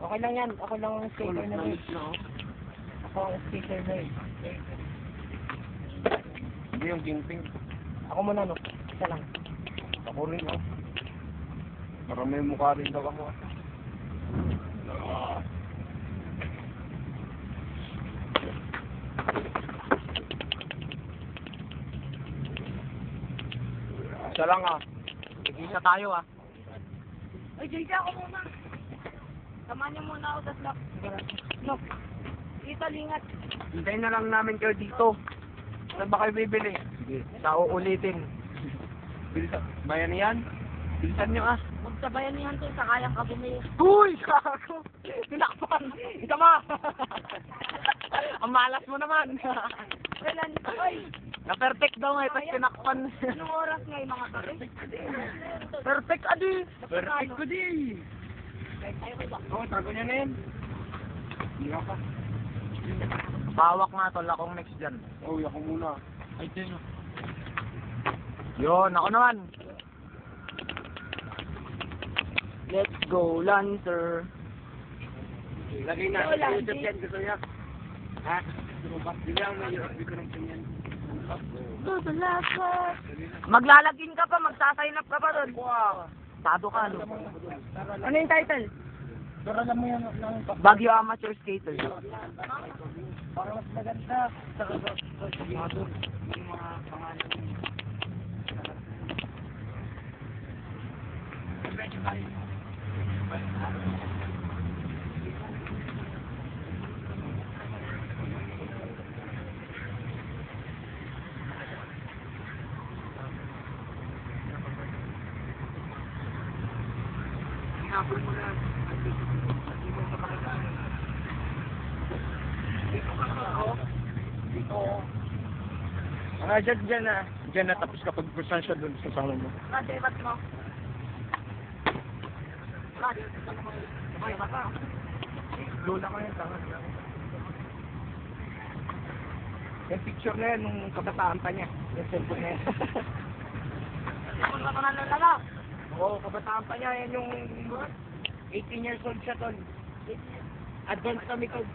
Okay lang yan. Ako lang ang skater na rin. Ako ang skater na rin. Hindi yung ginting. Ako muna, no? Isa lang. Ako rin, no? Para may mukha rin daw ako. Isa lang, ah. Isa tayo, ah. Ay, JJ, ako muna. Samahan niyo muna ako, tas lock. Dito, lingat. Hintayin na lang namin kayo dito. Saan ba kayo bibili? Sige. Sa uulitin. Bilisan. Bayan yan? Bilisan nyo, ah. Magsabayan niyan to, sa kayang ka bumili. Uy! Kako! Tinakpan! Isa ma! Ang malas mo naman! Kailan? Oy! Na-perfect daw nga, tapos tinakpan. Anong oras ngayon, mga kare? Perfect, adi! Perfect ko di. Ayaw ko ba? Oo, tago niya na yan. Hindi ka. Pawak nga tol, akong next dyan. Oo, ako muna. Ay, din. Yun, ako naman. Let's go, Lancer. Lagay na. Wala, YouTube hindi. yan, gusto niya. Ha? Hindi lang may YouTube ko ng pinyan. Maglalagin ka pa, magsasign up ka pa doon. Wow. Tado ka, no? Ano yung title? Pero alam mo yan ng Baguio Amateur Skater. para mas maganda. Sa yung mga pangalan. Hinapon mo na. Dito. Dyan na. Dyan na tapos kapag person siya doon sa salon mo. Kasi, ba't mo? Lola ko yan, tanga. Yung picture na yan, nung kabataan pa niya. Yung cellphone na yan. Kung ka na lala. Oo, kabataan pa niya. Yan yung 18 years old siya, tol. Advance kami, tol.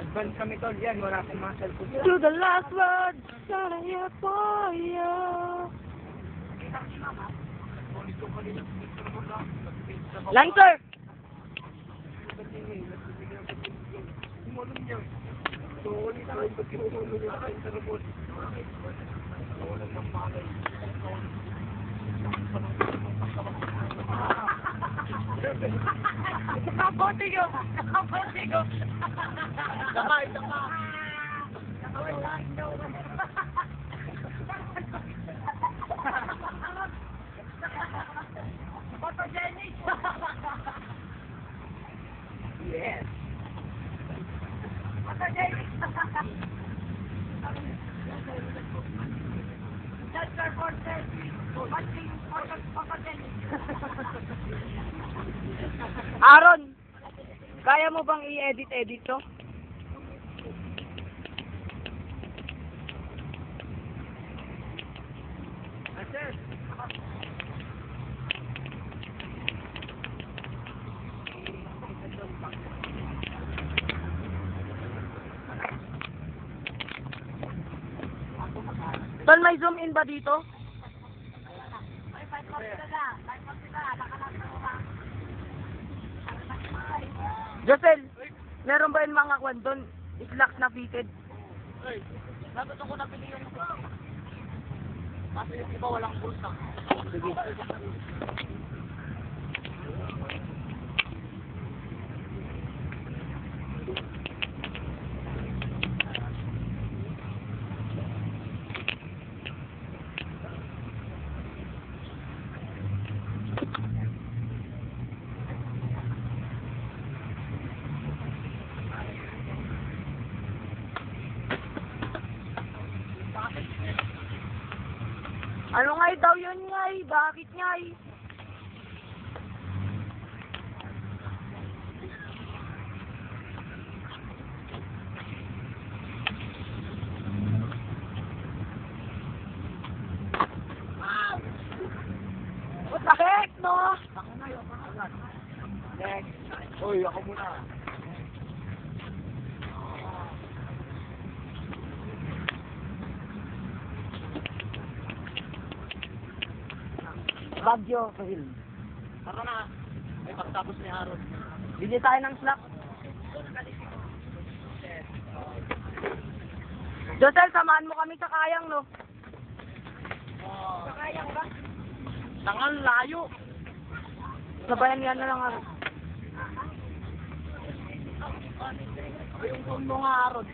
Advance kami, tol. Yan, wala akong mga cellphone. To the last word, sana here for you. Lancer! Nakabote ko! Nakabote ko! Saka, saka. Photogenic! Yes. Photogenic! That's our portrait. Watching photogenic. Aaron! Kaya mo bang i-edit to? Sir. Tol, may zoom in ba dito? Josel, meron ba yung mga kwan doon? Islak na fitted? Dapat ako napili yung kasi yung iba walang bulsa. Sige. Ano nga daw yun nga Bakit nga Next, no? Next. Uy, ako muna. Bagyo, Phil. Tara na. May pagtapos ni Harold. Bili tayo ng snack. Josel, samahan mo kami sa kayang, no? Sa kayang ba? Tangal, layo. Sabayan yan na lang, ano? Yung phone mo nga, Harold.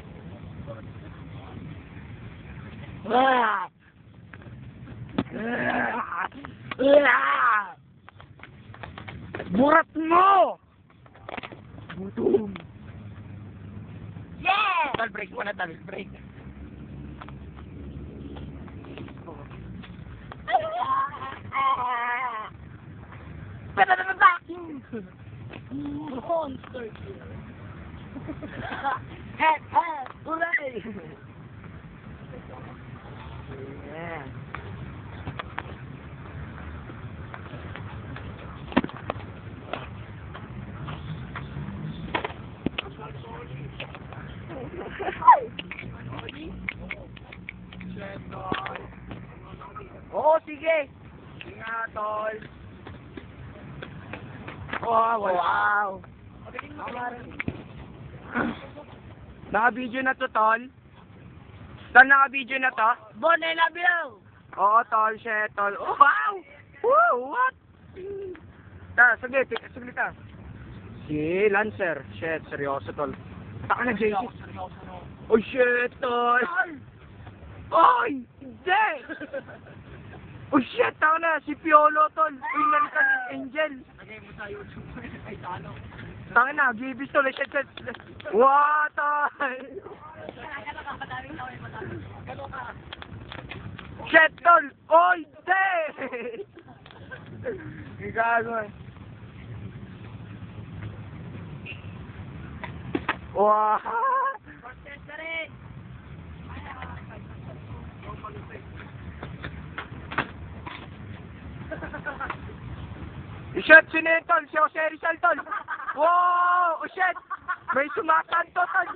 Burat mo! Gutom. Yeah! Tal, break muna, tal. Break. Pwede naman vacuum! Monster. Head! Hooray! Yeah. Oo, sige. Sige nga, tol. Oh, wow. Naka-video na to, tol. Tol, naka-video na to? Bon, I love you! Oo, tol, shit, tol. Oh, wow! Woo, what? Sige, saglit ah. Si Lancer. Shit, seryoso, tol. Taka na, JC. Oh, shit, tol. Oy! Hindi! Oh, shit, taka na. Si Piolo, tol. Uy, nalikan ni Angel. Lagay mo sa YouTube. Ay, talo. Taka na, gibis, tol. Shit, shit. What, tol? Shit, tol. Oy, hindi! Gago. Wow! Contest na rin! Shit, sino yun, tol? Si Jose Rizal, tol. Wow! Oh, shit! May sumasanto, tol.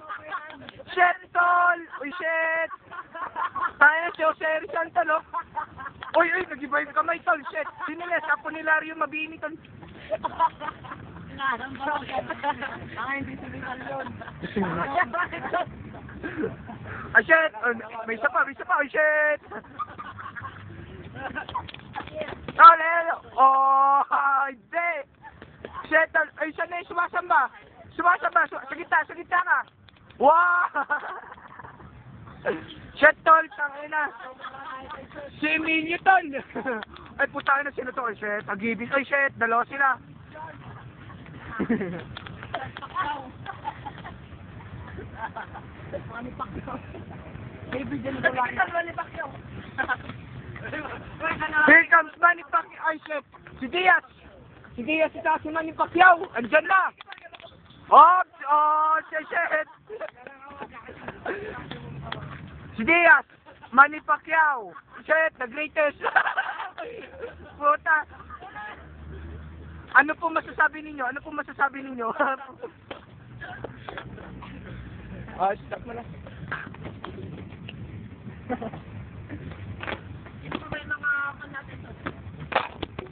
Shit, tol! Uy, shit! Tayo, si Jose Rizal, tol, oh. Uy, nag-iba yung kamay, tol. Shit! Sino na? Sapo ni Lario Mabini, tol. Hindi sumigal yun. Ah, shit! May isa pa. Oh, shit! Oh, hindi! Shit! Ay, saan na yung sumasamba? Sa gitna ka! Wow! Shit, tol! Tangina! Si Emilio, tol! Ay, putangin na sila, tol. Shit! Agibis. Ay, shit! Dalawa sila. Baby, dyan ko lang. Here comes Manny Pacquiao. Ay, shit. Si Diaz. Si Manny Pacquiao. Andyan na. Shit. Si Diaz. Manny Pacquiao. Shit, the greatest. Puta. Ano po masasabi ninyo? Stop mo na.